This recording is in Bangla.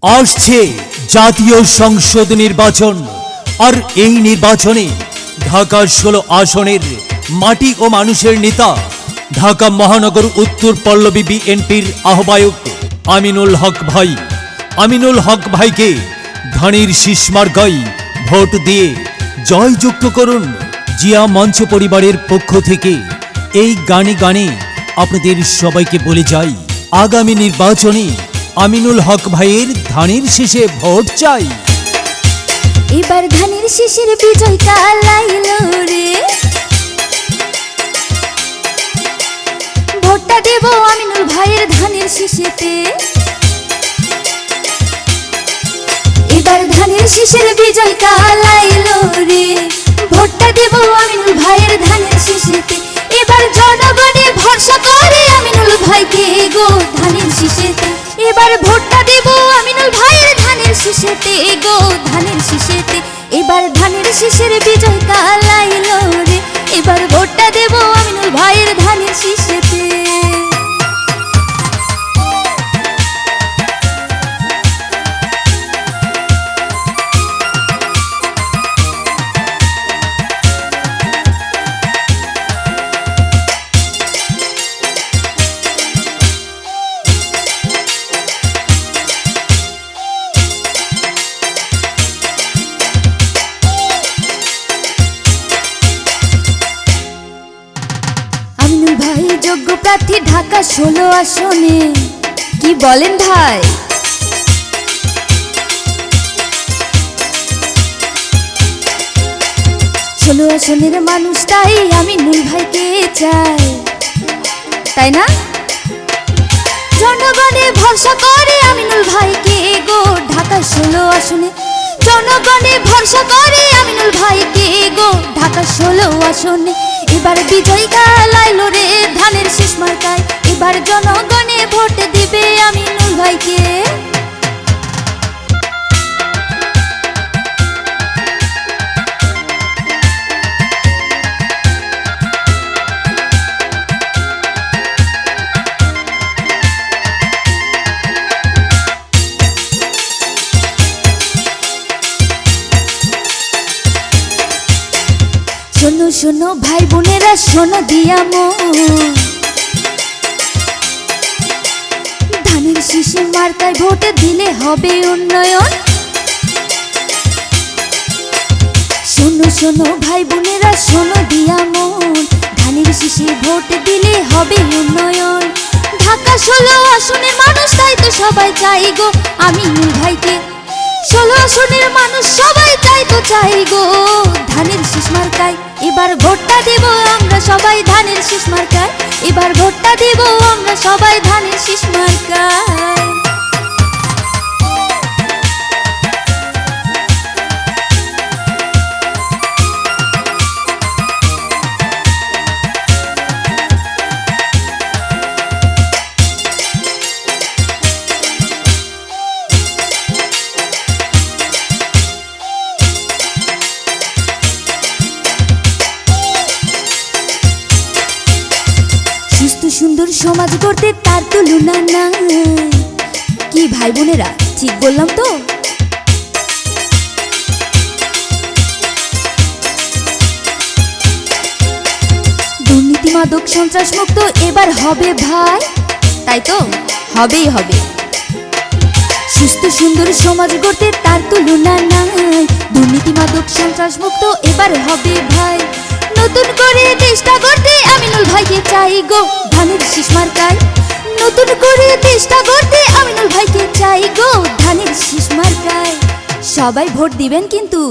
আসছে জাতীয় সংসদ নির্বাচন। আর এই নির্বাচনে ঢাকা 16 আসনের মাটি ও মানুষের নেতা ঢাকা মহানগর উত্তর পল্লবী বিএনপির আহ্বায়ক আমিনুল হক ভাইকে ধানের শীষ মার্কায় ভোট দিয়ে জয়যুক্ত করুন। জিয়া মঞ্চ পরিবারের পক্ষ থেকে এই গানে গানে আপনাদের সবাইকে বলে যাই, আগামী নির্বাচনে আমিনুল হক ভাইয়ের ধানের শীষে ভোট চাই। এবার ধানের শীষের বিজয় কাল আইলো রে, ভোটটা দেব আমিনুল ভাইয়ের ধানের শীষেতে। এবার ধানের শীষের বিজয় কাল আইলো রে, ভোটটা দেব আমিনুল ভাইয়ের ধানের শীষেতে। এবার জনগণে ভরসা করে আমিনুল ভাইকে গো ধানের শীষেতে। এবার ভোটটা দেব আমিনুল ভাইয়ের ধানের শীষেতে গো ধানের শীষেতে। এবার ধানের শীষের বিজয় কাল আইলো রে, এবার ভোটটা দেব আমিনুল ভাইয়ের ধানের শীষেতে। আমিনুল ভাই যোগ্য প্রার্থী ঢাকা 16 আসনে, কি বলেন ভাই? 16 আসনের মানুষ তাই আমিনুল ভাইকে চাই, তাই না? জনগণে ভরসা করে আমিনুল ভাইকে গো ঢাকা 16 আসনে। জনগণে ভরসা করে আমিনুল ভাইকে গো ঢাকা 16 আসনে। এবার বিজয় কাল আইলো রে ধানের শীষ মার্কায়, এবার জনগণে ভোট দিবে আমিনুল ভাইকে। শোনো শোনো ভাই বোনেরা, শোনো দিয়া মন, ধানের শীষে মার্কায় ভোট দিলে হবে উন্নয়ন। শোনো শোনো ভাই বোনেরা, শোনো দিয়া মন, ধানের শীষে ভোট দিলে হবে উন্নয়ন। ঢাকা 16 আসনের মানুষ তাই তো সবাই চাই গো আমিনুল ভাইকে। 16 আসনের মানুষ সবাই চাই তো চাই গো ধানের শীষ মার্কায়। এবার ভোটটা দেব আমরা সবাই ধানের শীষ মার্কায়, এবার ভোটটা দেব আমরা সবাই ধানের শীষ মার্কায়। সুস্থ সুন্দর সমাজ গড়তে তার তুলনা নাই, কি ভাই বোনেরা ঠিক বললাম তো? দুর্নীতি মাদক সন্ত্রাস মুক্ত এবার হবে ভাই, তাই তো হবেই হবে। সুস্থ সুন্দর সমাজ গড়তে তার তুলনা নাই, দুর্নীতি মাদক সন্ত্রাস মুক্ত এবার হবে ভাই। নতুন করে দেশটা গড়তে আমিনুল ভাইকে চাই গো ধানের শীষ মার্কায়। নতুন করে দেশটা গড়তে আমিনুল ভাইকে চাই গো ধানের শীষ মার্কায়। সবাই ভোট দিবেন কিন্তু।